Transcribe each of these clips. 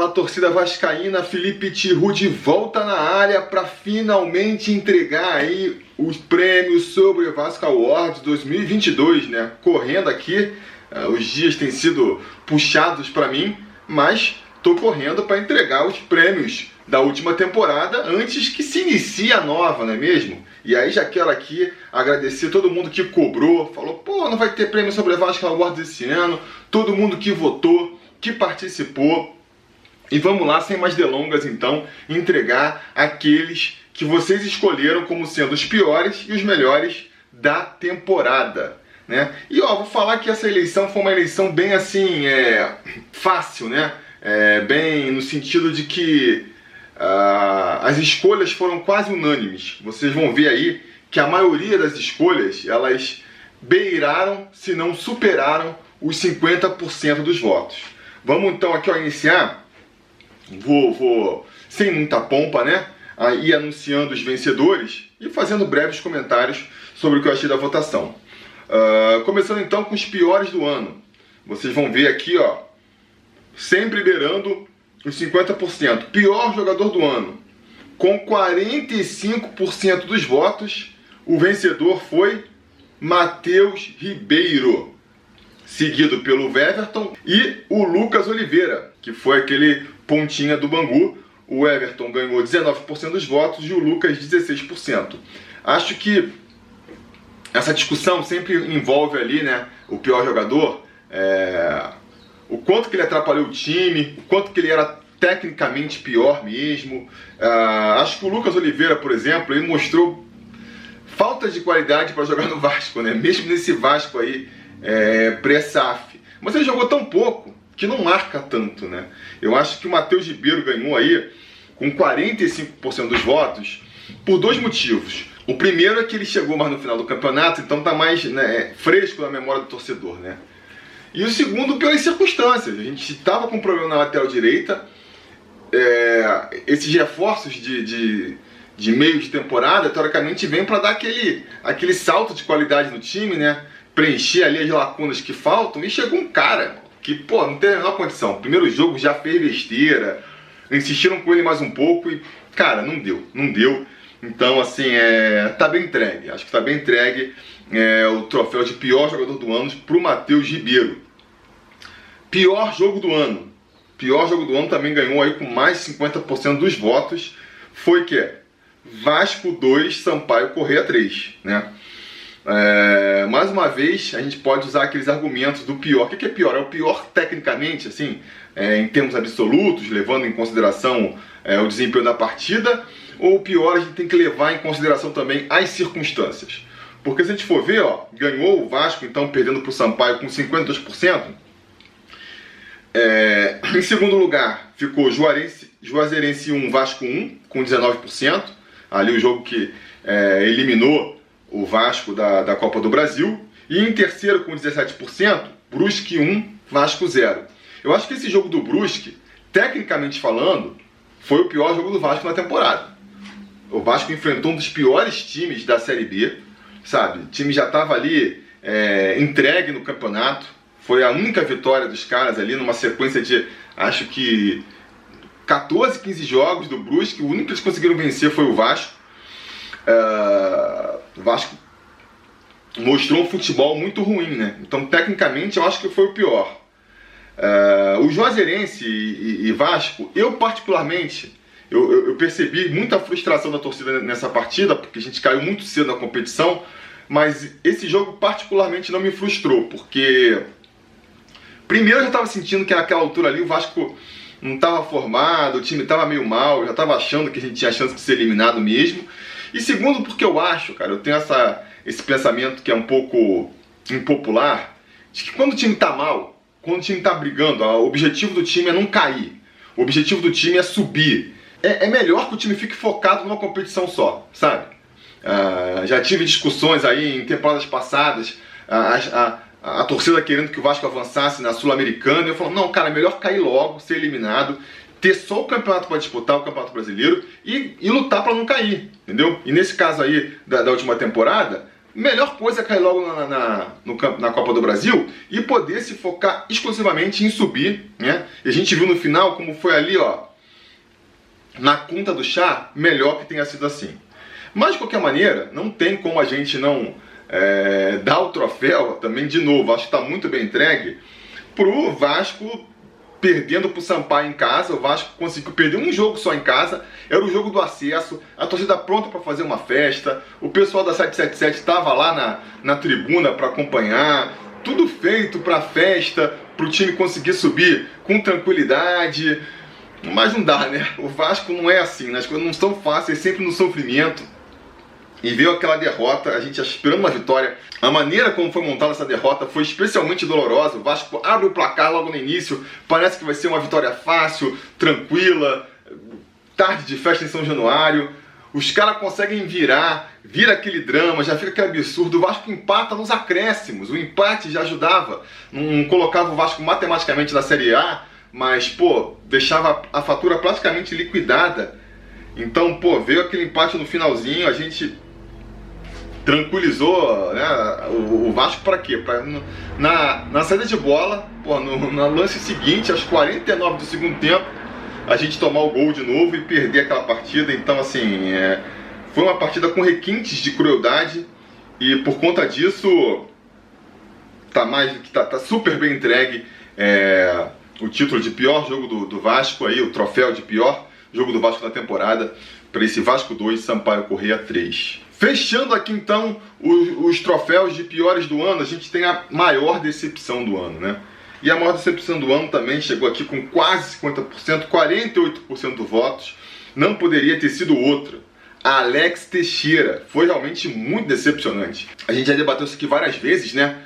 Fala, torcida vascaína, Felipe Tiru de volta na área para finalmente entregar aí os prêmios sobre o Vasco Awards 2022, né? Correndo aqui, os dias têm sido puxados para mim, mas tô correndo para entregar os prêmios da última temporada antes que se inicie a nova, não é mesmo? E aí já quero aqui agradecer todo mundo que cobrou, falou, pô, não vai ter prêmio sobre o Vasco Awards esse ano, todo mundo que votou, que participou. E vamos lá, sem mais delongas então, entregar aqueles que vocês escolheram como sendo os piores e os melhores da temporada, né? E ó, vou falar que essa eleição foi uma eleição bem assim, fácil, né? Bem no sentido de que as escolhas foram quase unânimes. Vocês vão ver aí que a maioria das escolhas, elas beiraram, se não superaram, os 50% dos votos. Vamos então aqui ó, iniciar. Vou sem muita pompa, né? Ir anunciando os vencedores e fazendo breves comentários sobre o que eu achei da votação. Começando então com os piores do ano. Vocês vão ver aqui, ó, sempre beirando os 50%. Pior jogador do ano. Com 45% dos votos, o vencedor foi Matheus Ribeiro, seguido pelo Everton e o Lucas Oliveira, que foi aquele pontinha do Bangu. O Everton ganhou 19% dos votos e o Lucas 16%. Acho que essa discussão sempre envolve ali, né, o pior jogador, o quanto que ele atrapalhou o time, o quanto que ele era tecnicamente pior mesmo. Acho que o Lucas Oliveira, por exemplo, ele mostrou falta de qualidade para jogar no Vasco, né? Mesmo nesse Vasco aí pré-SAF. Mas ele jogou tão pouco que não marca tanto, né? Eu acho que o Matheus Ribeiro ganhou aí com 45% dos votos por dois motivos. O primeiro é que ele chegou mais no final do campeonato, então tá mais, né, fresco na memória do torcedor, né? E o segundo, pelas circunstâncias. A gente estava com um problema na lateral direita. Esses reforços de meio de temporada, teoricamente, vêm para dar aquele salto de qualidade no time, né? Preencher ali as lacunas que faltam. E chegou um cara que, pô, não tem a menor condição. Primeiro jogo já fez besteira. Insistiram com ele mais um pouco e, cara, não deu. Então, assim, tá bem entregue. Acho que tá bem entregue o troféu de pior jogador do ano pro Matheus Ribeiro. Pior jogo do ano. Pior jogo do ano também ganhou aí com mais de 50% dos votos. Foi que Vasco 2, Sampaio Corrêa 3, né? Mais uma vez, a gente pode usar aqueles argumentos do pior. O que é pior? É o pior tecnicamente, assim, em termos absolutos, levando em consideração o desempenho da partida, ou o pior a gente tem que levar em consideração também as circunstâncias. Porque se a gente for ver, ó, ganhou o Vasco, então perdendo para o Sampaio com 52%. Em segundo lugar, ficou Juazeirense 1, Vasco 1, com 19%. Ali o jogo que eliminou o Vasco da Copa do Brasil. E em terceiro, com 17%, Brusque 1, Vasco 0. Eu acho que esse jogo do Brusque, tecnicamente falando, foi o pior jogo do Vasco na temporada. O Vasco enfrentou um dos piores times da Série B, sabe? O time já estava ali entregue no campeonato. Foi a única vitória dos caras ali numa sequência de, acho que, 14, 15 jogos do Brusque. O único que eles conseguiram vencer foi o Vasco. O Vasco mostrou um futebol muito ruim, né? Então, tecnicamente, eu acho que foi o pior. O Juazeirense e Vasco, eu particularmente, eu percebi muita frustração da torcida nessa partida, porque a gente caiu muito cedo na competição, mas esse jogo particularmente não me frustrou, porque primeiro eu já estava sentindo que naquela altura ali o Vasco não estava formado, o time estava meio mal, eu já estava achando que a gente tinha chance de ser eliminado mesmo. E segundo, porque eu acho, cara, eu tenho esse pensamento que é um pouco impopular, de que quando o time está mal, quando o time está brigando, o objetivo do time é não cair, o objetivo do time é subir. É melhor que o time fique focado numa competição só, sabe? Já tive discussões aí em temporadas passadas, a torcida querendo que o Vasco avançasse na Sul-Americana, e eu falo, não, cara, é melhor cair logo, ser eliminado, ter só o campeonato para disputar, o Campeonato Brasileiro, e lutar para não cair, entendeu? E nesse caso aí da última temporada, melhor coisa é cair logo na Copa do Brasil e poder se focar exclusivamente em subir, né? E a gente viu no final como foi ali, ó, na conta do chá, melhor que tenha sido assim. Mas, de qualquer maneira, não tem como a gente não dar o troféu, também, de novo, acho que está muito bem entregue, pro Vasco perdendo pro Sampaio em casa. O Vasco conseguiu perder um jogo só em casa, era o jogo do acesso, a torcida pronta para fazer uma festa, o pessoal da 777 estava lá na tribuna para acompanhar, tudo feito para a festa, para o time conseguir subir com tranquilidade. Mas não dá, né? O Vasco não é assim, né? As coisas não são fáceis, sempre no sofrimento. E veio aquela derrota, a gente esperando uma vitória. A maneira como foi montada essa derrota foi especialmente dolorosa. O Vasco abre o placar logo no início, parece que vai ser uma vitória fácil, tranquila, tarde de festa em São Januário. Os caras conseguem vira aquele drama, já fica aquele absurdo. O Vasco empata nos acréscimos, o empate já ajudava. Não colocava o Vasco matematicamente na Série A, mas, pô, deixava a fatura praticamente liquidada. Então, pô, veio aquele empate no finalzinho, a gente tranquilizou, né, o Vasco para quê? Na saída de bola, pô, no lance seguinte, aos 49 do segundo tempo, a gente tomar o gol de novo e perder aquela partida. Então, assim, foi uma partida com requintes de crueldade e por conta disso tá super bem entregue o título de pior jogo do Vasco, aí, o troféu de pior jogo do Vasco na temporada, para esse Vasco 2, Sampaio Corrêa 3. Fechando aqui então os troféus de piores do ano, a gente tem a maior decepção do ano, né? E a maior decepção do ano também chegou aqui com quase 50%, 48% dos votos. Não poderia ter sido outra. A Alex Teixeira. Foi realmente muito decepcionante. A gente já debateu isso aqui várias vezes, né?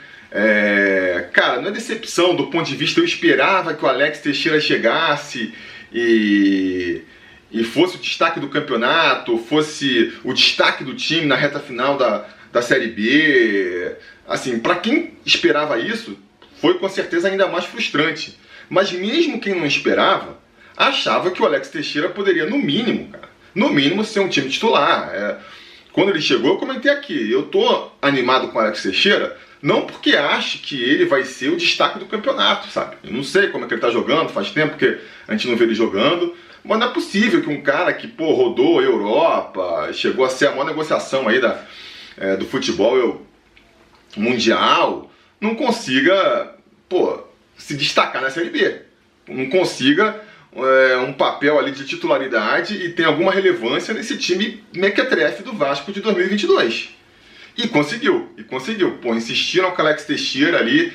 Cara, não é decepção do ponto de vista, eu esperava que o Alex Teixeira chegasse e fosse o destaque do campeonato, fosse o destaque do time na reta final da Série B. Assim, para quem esperava isso, foi com certeza ainda mais frustrante. Mas mesmo quem não esperava, achava que o Alex Teixeira poderia, no mínimo, ser um time titular. Quando ele chegou, eu comentei aqui, eu tô animado com o Alex Teixeira, não porque acho que ele vai ser o destaque do campeonato, sabe? Eu não sei como é que ele tá jogando, faz tempo que a gente não vê ele jogando, mas não é possível que um cara que, pô, rodou a Europa, chegou a ser a maior negociação aí do futebol mundial, não consiga, pô, se destacar na Série B. Não consiga um papel ali de titularidade e tem alguma relevância nesse time mequetrefe do Vasco de 2022. E conseguiu. Pô, insistiram com o Alex Teixeira ali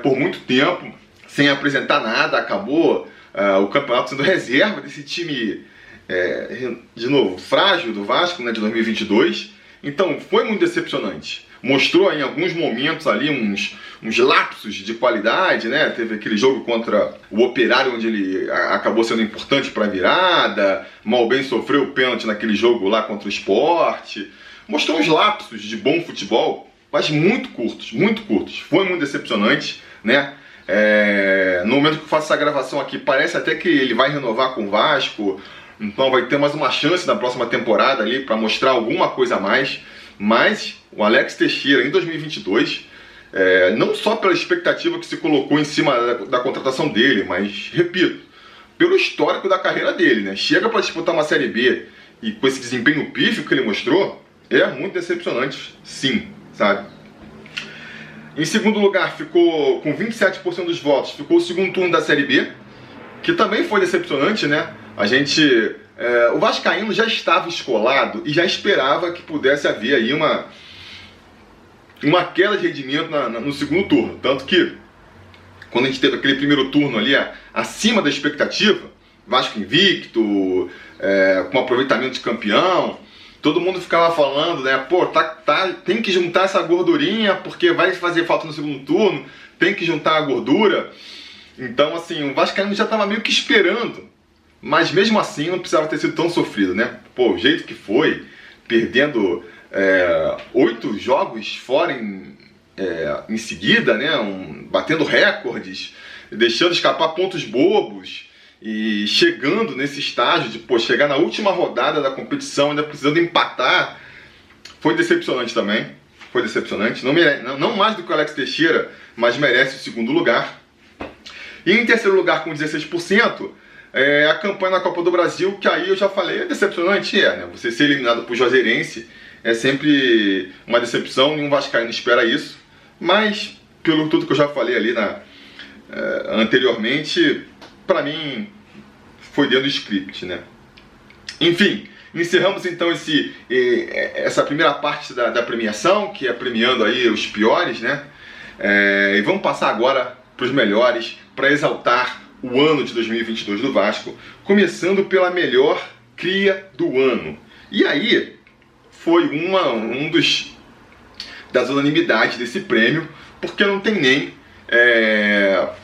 por muito tempo, sem apresentar nada, acabou o campeonato sendo reserva desse time, de novo, frágil do Vasco, né, de 2022. Então foi muito decepcionante. Mostrou em alguns momentos ali uns lapsos de qualidade, né? Teve aquele jogo contra o Operário, onde ele acabou sendo importante para a virada, mal bem sofreu o pênalti naquele jogo lá contra o Sport. Mostrou uns lapsos de bom futebol, mas muito curtos. Foi muito decepcionante, né? No momento que eu faço essa gravação aqui, parece até que ele vai renovar com o Vasco, então vai ter mais uma chance na próxima temporada ali para mostrar alguma coisa a mais. Mas o Alex Teixeira em 2022, não só pela expectativa que se colocou em cima da contratação dele, mas, repito, pelo histórico da carreira dele, né? Chega para disputar uma Série B e com esse desempenho pífio que ele mostrou, é muito decepcionante, sim, sabe? Em segundo lugar, ficou com 27% dos votos, ficou o segundo turno da Série B, que também foi decepcionante, né? O vascaíno já estava escolado e já esperava que pudesse haver aí uma queda de rendimento no segundo turno. Tanto que, quando a gente teve aquele primeiro turno ali acima da expectativa, Vasco invicto, com aproveitamento de campeão, todo mundo ficava falando, né? Pô, tem que juntar essa gordurinha porque vai fazer falta no segundo turno, tem que juntar a gordura. Então, assim, o vascaíno já estava meio que esperando. Mas mesmo assim não precisava ter sido tão sofrido, né? Pô, o jeito que foi, perdendo 8 jogos fora em seguida, né? Batendo recordes, deixando escapar pontos bobos e chegando nesse estágio de chegar na última rodada da competição, ainda precisando empatar, foi decepcionante também. foi decepcionante. Não mais do que o Alex Teixeira, mas merece o segundo lugar. E em terceiro lugar, com 16%, a campanha na Copa do Brasil, que aí eu já falei, é decepcionante, né? Você ser eliminado por Juazeirense é sempre uma decepção, nenhum vascaíno espera isso. Mas, pelo tudo que eu já falei ali anteriormente, para mim foi dentro do script, né? Enfim, encerramos então essa primeira parte da premiação, que é premiando aí os piores, né? E vamos passar agora para os melhores, para exaltar o ano de 2022 do Vasco, começando pela melhor cria do ano. E aí foi das unanimidades desse prêmio, porque não tem nem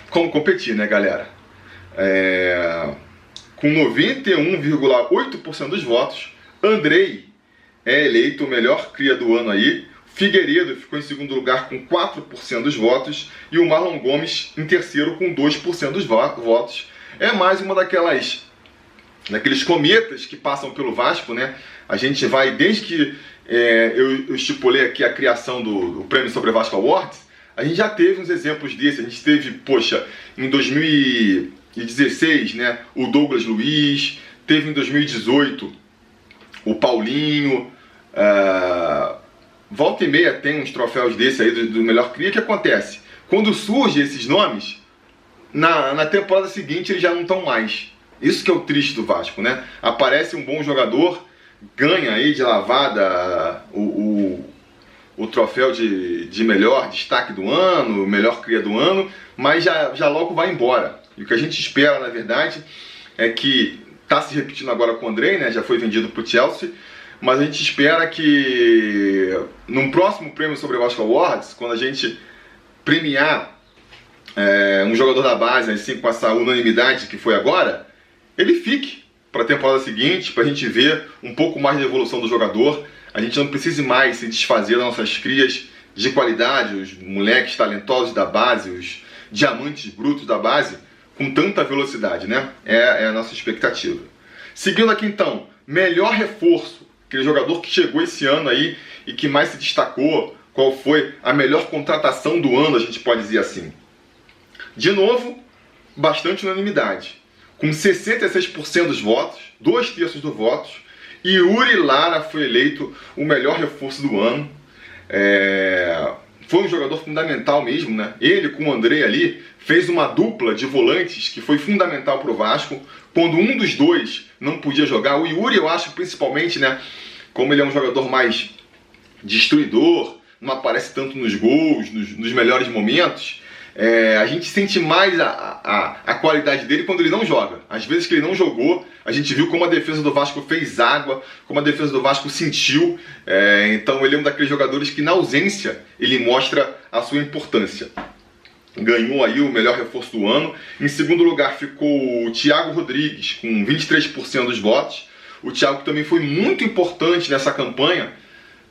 como competir, né, galera? Com 91,8% dos votos, Andrei é eleito o melhor cria do ano aí. Figueiredo ficou em segundo lugar com 4% dos votos e o Marlon Gomes em terceiro com 2% dos votos. É mais uma daqueles cometas que passam pelo Vasco, né? A gente vai, desde que eu estipulei aqui a criação do Prêmio Sobre Vasco Awards, a gente já teve uns exemplos desses. A gente teve, poxa, em 2016, né, o Douglas Luiz, teve em 2018 o Paulinho, volta e meia tem uns troféus desse aí do melhor cria. Que acontece? Quando surgem esses nomes, na temporada seguinte eles já não estão mais. Isso que é o triste do Vasco, né? Aparece um bom jogador, ganha aí de lavada o troféu de melhor destaque do ano, melhor cria do ano, mas já logo vai embora. E o que a gente espera, na verdade, é que está se repetindo agora com o Andrei, né? Já foi vendido para o Chelsea, mas a gente espera que num próximo Prêmio Sobre Vasco Awards, quando a gente premiar um jogador da base, assim, com essa unanimidade que foi agora, ele fique para a temporada seguinte, para a gente ver um pouco mais da evolução do jogador. A gente não precise mais se desfazer das nossas crias de qualidade, os moleques talentosos da base, os diamantes brutos da base, com tanta velocidade, né? É a nossa expectativa. Seguindo aqui então, melhor reforço, aquele jogador que chegou esse ano aí e que mais se destacou, qual foi a melhor contratação do ano, a gente pode dizer assim. De novo, bastante unanimidade. Com 66% dos votos, 2/3 dos votos, Yuri Lara foi eleito o melhor reforço do ano. Foi um jogador fundamental mesmo, né? Ele com o Andrei ali fez uma dupla de volantes que foi fundamental para o Vasco. Quando um dos dois não podia jogar, o Yuri, eu acho principalmente, né? Como ele é um jogador mais destruidor, não aparece tanto nos gols, nos melhores momentos, a gente sente mais a qualidade dele quando ele não joga. Às vezes que ele não jogou, a gente viu como a defesa do Vasco fez água, como a defesa do Vasco sentiu. Então ele é um daqueles jogadores que na ausência ele mostra a sua importância. Ganhou aí o melhor reforço do ano. Em segundo lugar ficou o Thiago Rodrigues com 23% dos votos. O Thiago também foi muito importante nessa campanha,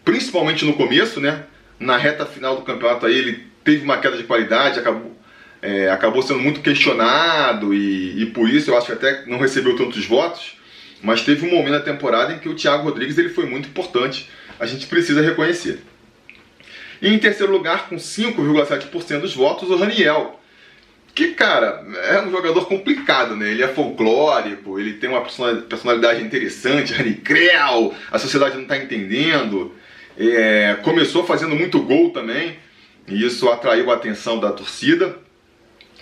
principalmente no começo, né? Na reta final do campeonato aí ele teve uma queda de qualidade, acabou sendo muito questionado e por isso eu acho que até não recebeu tantos votos, mas teve um momento na temporada em que o Thiago Rodrigues ele foi muito importante, a gente precisa reconhecer. E em terceiro lugar, com 5,7% dos votos, o Raniel, que, cara, é um jogador complicado, né? Ele é folclórico, ele tem uma personalidade interessante, Raniel, a sociedade não está entendendo, começou fazendo muito gol também, e isso atraiu a atenção da torcida.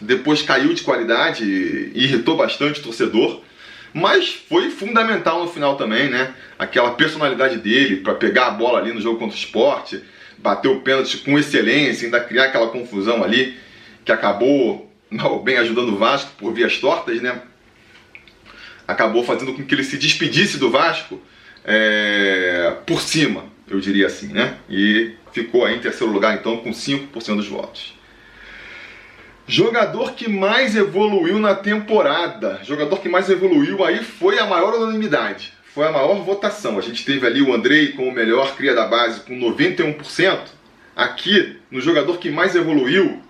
Depois caiu de qualidade e irritou bastante o torcedor, mas foi fundamental no final também, né? Aquela personalidade dele para pegar a bola ali no jogo contra o Sport, bater o pênalti com excelência, ainda criar aquela confusão ali que acabou mal bem ajudando o Vasco por vias tortas, né? Acabou fazendo com que ele se despedisse do Vasco por cima, eu diria assim, né? E ficou aí em terceiro lugar, então, com 5% dos votos. Jogador que mais evoluiu na temporada. Jogador que mais evoluiu aí foi a maior unanimidade. Foi a maior votação. A gente teve ali o Andrei com o melhor cria da base com 91%. Aqui, no jogador que mais evoluiu,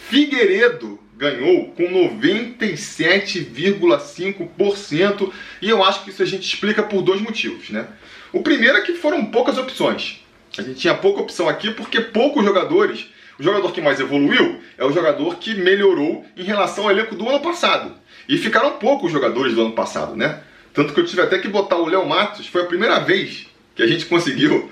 Figueiredo ganhou com 97,5%. E eu acho que isso a gente explica por dois motivos, né? O primeiro é que foram poucas opções. A gente tinha pouca opção aqui porque poucos jogadores. O jogador que mais evoluiu é o jogador que melhorou em relação ao elenco do ano passado. E ficaram poucos jogadores do ano passado, né? Tanto que eu tive até que botar o Léo Matos. Foi a primeira vez que a gente conseguiu,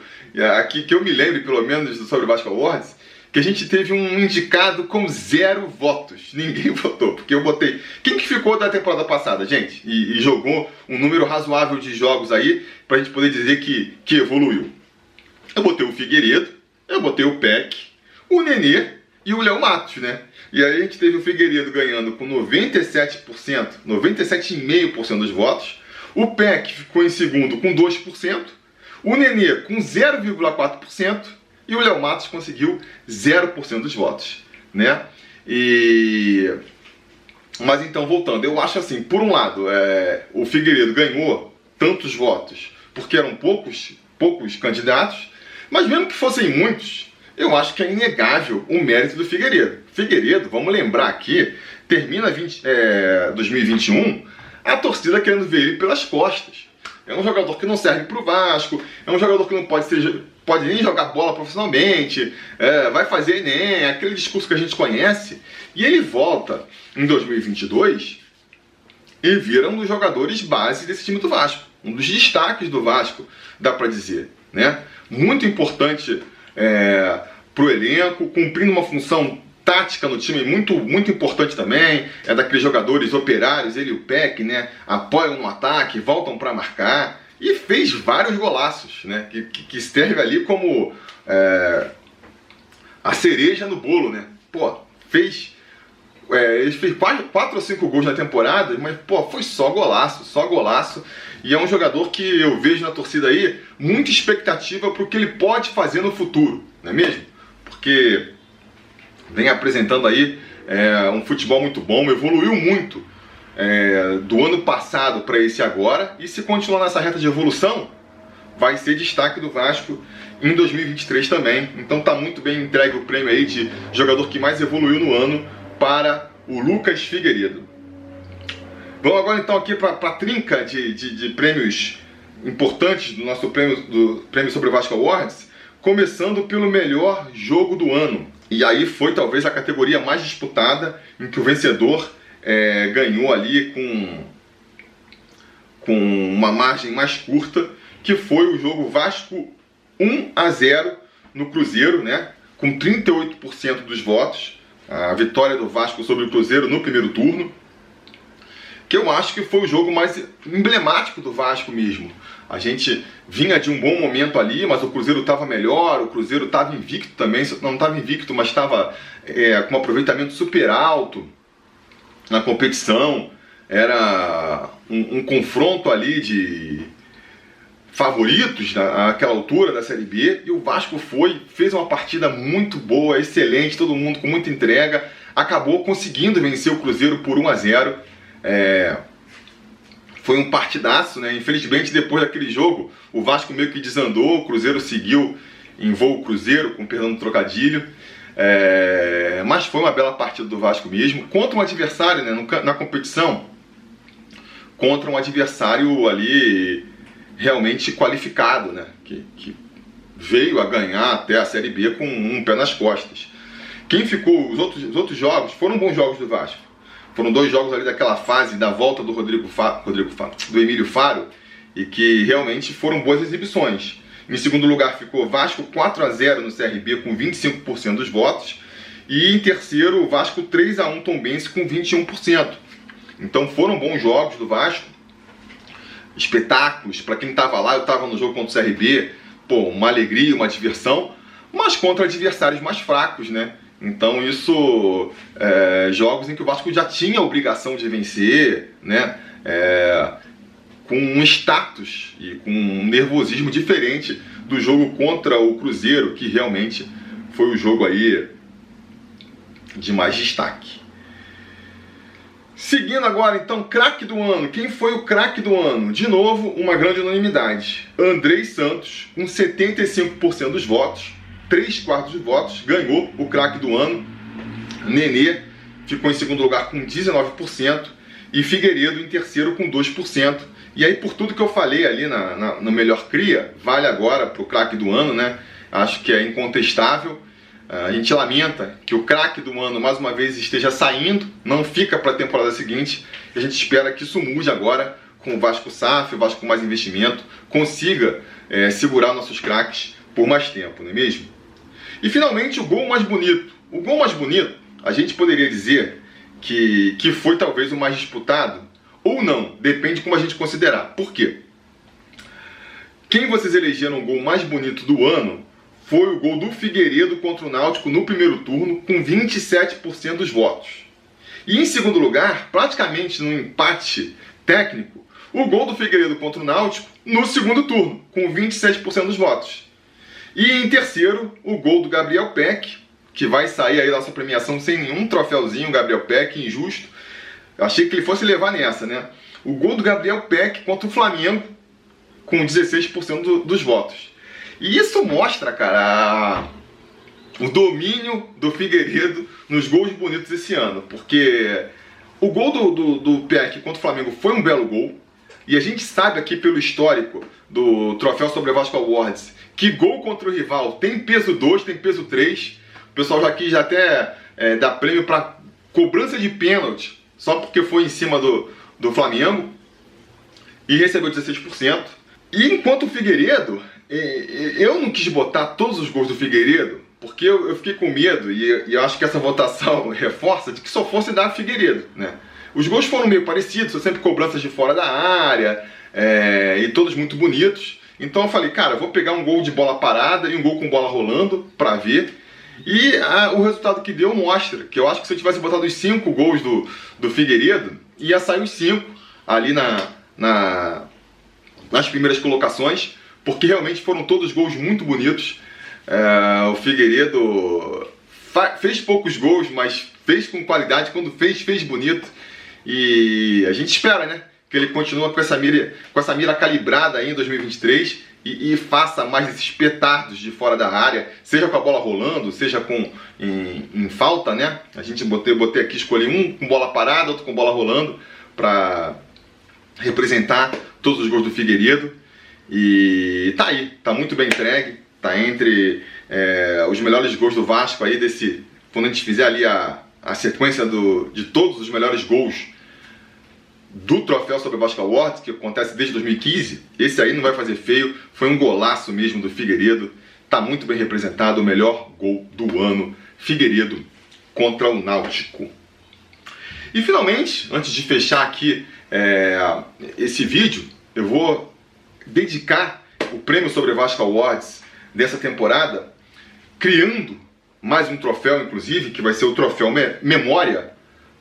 aqui que eu me lembre pelo menos sobre o Vasco Awards, que a gente teve um indicado com 0 votos. Ninguém votou, porque eu botei... Quem que ficou da temporada passada, gente? E jogou um número razoável de jogos aí, pra gente poder dizer que evoluiu. Eu botei o Figueiredo, eu botei o Peck, o Nenê e o Léo Matos, né? E aí a gente teve o Figueiredo ganhando com 97%, 97,5% dos votos. O Peck ficou em segundo com 2%. O Nenê com 0,4%. E o Léo Matos conseguiu 0% dos votos, né? Mas então, voltando, eu acho assim, por um lado, o Figueiredo ganhou tantos votos porque eram poucos candidatos, mas mesmo que fossem muitos, eu acho que é inegável o mérito do Figueiredo. Figueiredo, vamos lembrar aqui, termina 2021, a torcida querendo ver ele pelas costas. É um jogador que não serve para o Vasco, é um jogador que não pode nem jogar bola profissionalmente, vai fazer Enem, aquele discurso que a gente conhece. E ele volta em 2022 e vira um dos jogadores base desse time do Vasco. Um dos destaques do Vasco, dá para dizer, né? Muito importante para o elenco, cumprindo uma função tática no time muito, muito importante também. É daqueles jogadores operários, ele e o Peck, né? Apoiam no ataque, voltam para marcar. E fez vários golaços, né? Que serve ali como a cereja no bolo, né? Pô, ele fez 4 ou 5 gols na temporada, mas pô, foi só golaço. E é um jogador que eu vejo na torcida aí muita expectativa para o que ele pode fazer no futuro, não é mesmo? Porque vem apresentando aí um futebol muito bom, evoluiu muito do ano passado para esse agora, e se continuar nessa reta de evolução, vai ser destaque do Vasco em 2023 também. Então tá muito bem entregue o prêmio aí de jogador que mais evoluiu no ano para o Lucas Figueiredo. Vamos agora então aqui para a trinca de prêmios importantes do nosso prêmio sobre o Vasco Awards, começando pelo melhor jogo do ano. E aí foi talvez a categoria mais disputada, em que o vencedor ganhou ali com uma margem mais curta, que foi o jogo Vasco 1-0 no Cruzeiro, né? Com 38% dos votos, a vitória do Vasco sobre o Cruzeiro no primeiro turno, que eu acho que foi o jogo mais emblemático do Vasco mesmo. A gente vinha de um bom momento ali, mas o Cruzeiro estava melhor, o Cruzeiro estava invicto também, não estava invicto, mas estava com um aproveitamento super alto na competição. Era um confronto ali de favoritos naquela altura da Série B, e o Vasco fez uma partida muito boa, excelente, todo mundo com muita entrega, acabou conseguindo vencer o Cruzeiro por 1-0. Foi um partidaço, né? Infelizmente, depois daquele jogo, o Vasco meio que desandou, o Cruzeiro seguiu em voo Cruzeiro, com perdão do trocadilho. Mas foi uma bela partida do Vasco mesmo, contra um adversário, né, na competição, contra um adversário ali realmente qualificado, né, que veio a ganhar até a Série B com um pé nas costas. Quem ficou, os outros jogos foram bons jogos do Vasco. Foram 2 jogos ali daquela fase da volta do do Emílio Faro, e que realmente foram boas exibições. Em segundo lugar ficou Vasco 4-0 no CRB com 25% dos votos. E em terceiro, o Vasco 3-1 Tombense com 21%. Então foram bons jogos do Vasco. Espetáculos, para quem estava lá, eu estava no jogo contra o CRB, pô, uma alegria, uma diversão, mas contra adversários mais fracos, né? Então isso, jogos em que o Vasco já tinha a obrigação de vencer, né? Com um status e com um nervosismo diferente do jogo contra o Cruzeiro, que realmente foi o jogo aí de mais destaque. Seguindo agora, então, craque do ano. Quem foi o craque do ano? De novo, uma grande unanimidade. Andrei Santos, com 75% dos votos, 3/4 dos votos, ganhou o craque do ano. Nenê ficou em segundo lugar com 19% e Figueiredo em terceiro com 2%. E aí, por tudo que eu falei ali no Melhor Cria, vale agora para o craque do ano, né? acho que é incontestável. A gente lamenta que o craque do ano mais uma vez esteja saindo, não fica para a temporada seguinte, e a gente espera que isso mude agora com o Vasco SAF, o Vasco com mais investimento, consiga segurar nossos craques por mais tempo, não é mesmo? E finalmente o gol mais bonito. O gol mais bonito, a gente poderia dizer que foi talvez o mais disputado, ou não, depende de como a gente considerar. Por quê? Quem vocês elegeram o gol mais bonito do ano foi o gol do Figueiredo contra o Náutico no primeiro turno, com 27% dos votos. E em segundo lugar, praticamente no empate técnico, o gol do Figueiredo contra o Náutico no segundo turno, com 27% dos votos. E em terceiro, o gol do Gabriel Peck, que vai sair aí da nossa premiação sem nenhum troféuzinho, Gabriel Peck, injusto. Eu achei que ele fosse levar nessa, né? O gol do Gabriel Peck contra o Flamengo, com 16% dos votos. E isso mostra, cara, o domínio do Figueiredo nos gols bonitos esse ano. Porque o gol do Peck contra o Flamengo foi um belo gol. E a gente sabe aqui pelo histórico do Troféu Sobre Vasco Awards que gol contra o rival tem peso 2, tem peso 3. O pessoal aqui já até dá prêmio para cobrança de pênalti, só porque foi em cima do Flamengo. E recebeu 16%. E enquanto o Figueiredo, eu não quis botar todos os gols do Figueiredo, porque eu fiquei com medo, e eu acho que essa votação reforça, de que só fosse dar Figueiredo, né? Os gols foram meio parecidos, são sempre cobranças de fora da área, e todos muito bonitos. Então eu falei, cara, eu vou pegar um gol de bola parada e um gol com bola rolando pra ver. E o resultado que deu mostra que eu acho que se eu tivesse botado os 5 gols do Figueiredo, ia sair os 5 ali nas primeiras colocações, porque realmente foram todos gols muito bonitos. O Figueiredo fez poucos gols, mas fez com qualidade. Quando fez bonito. E a gente espera, né, que ele continue com essa mira calibrada aí em 2023 e faça mais esses petardos de fora da área, seja com a bola rolando, seja em falta, né? A gente botei aqui, escolhi um com bola parada, outro com bola rolando, para representar todos os gols do Figueiredo. E tá aí, tá muito bem entregue, tá entre os melhores gols do Vasco aí quando a gente fizer ali a sequência de todos os melhores gols do Troféu Sobre Vasco Awards, que acontece desde 2015, esse aí não vai fazer feio, foi um golaço mesmo do Figueiredo, tá muito bem representado, o melhor gol do ano, Figueiredo contra o Náutico. E finalmente, antes de fechar aqui esse vídeo, eu vou dedicar o Prêmio Sobre Vasco Awards dessa temporada, criando mais um troféu, inclusive, que vai ser o Troféu Memória,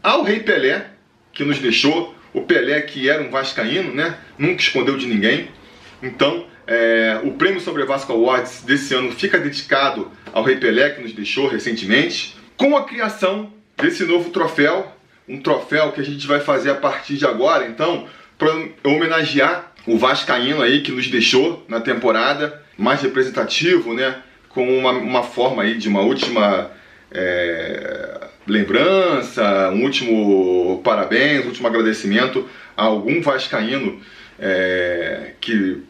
ao Rei Pelé, que nos deixou. O Pelé, que era um vascaíno, né? Nunca escondeu de ninguém. Então, o Prêmio Sobre Vasco Awards desse ano fica dedicado ao Rei Pelé, que nos deixou recentemente, com a criação desse novo troféu, um troféu que a gente vai fazer a partir de agora, então, para homenagear o vascaíno aí que nos deixou na temporada, mais representativo, né? Com uma forma aí de uma última lembrança, um último parabéns, um último agradecimento a algum vascaíno que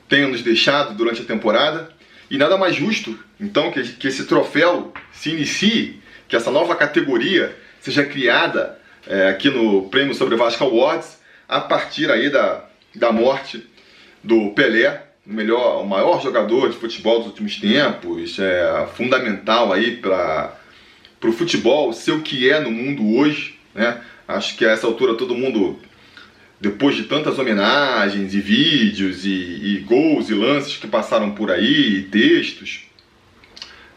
tenha nos deixado durante a temporada. E nada mais justo, então, que esse troféu se inicie, que essa nova categoria seja criada aqui no Prêmio Sobre Vasco Awards, a partir aí da morte do Pelé, o maior jogador de futebol dos últimos tempos, fundamental aí para o futebol ser o que é no mundo hoje, né? Acho que a essa altura todo mundo, depois de tantas homenagens e vídeos e gols e lances que passaram por aí, e textos,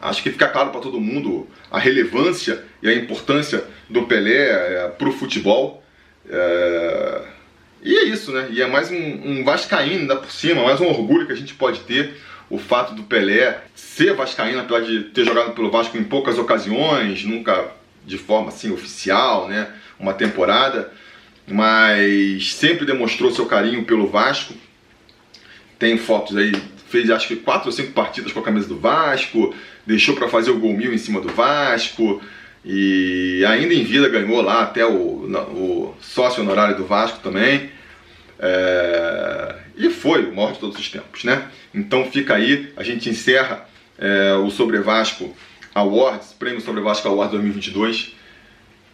acho que fica claro para todo mundo a relevância e a importância do Pelé para o futebol. E é isso, né? E é mais um vascaíno ainda por cima, mais um orgulho que a gente pode ter, o fato do Pelé ser vascaíno, apesar de ter jogado pelo Vasco em poucas ocasiões, nunca de forma assim oficial, né? Uma temporada, mas sempre demonstrou seu carinho pelo Vasco. Tem fotos aí, fez acho que 4 ou 5 partidas com a camisa do Vasco, deixou para fazer o gol 1000 em cima do Vasco. E ainda em vida ganhou lá até o sócio honorário do Vasco também. E foi o maior de todos os tempos, né? Então fica aí, a gente encerra o Sobre Vasco Awards, Prêmio Sobre Vasco Awards 2022,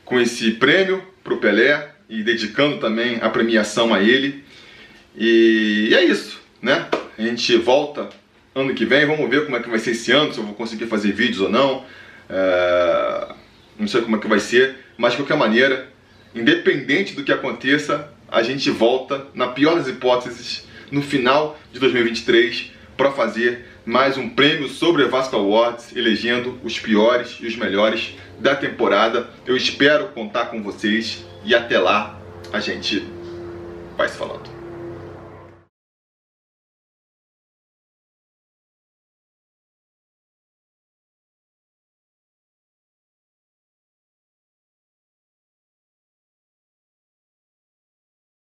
com esse prêmio pro Pelé e dedicando também a premiação a ele. E é isso, né? A gente volta ano que vem, vamos ver como é que vai ser esse ano, se eu vou conseguir fazer vídeos ou não. Não sei como é que vai ser, mas de qualquer maneira, independente do que aconteça, a gente volta, na pior das hipóteses, no final de 2023, para fazer mais um prêmio Sobre Vasco Awards, elegendo os piores e os melhores da temporada. Eu espero contar com vocês e até lá a gente vai se falando.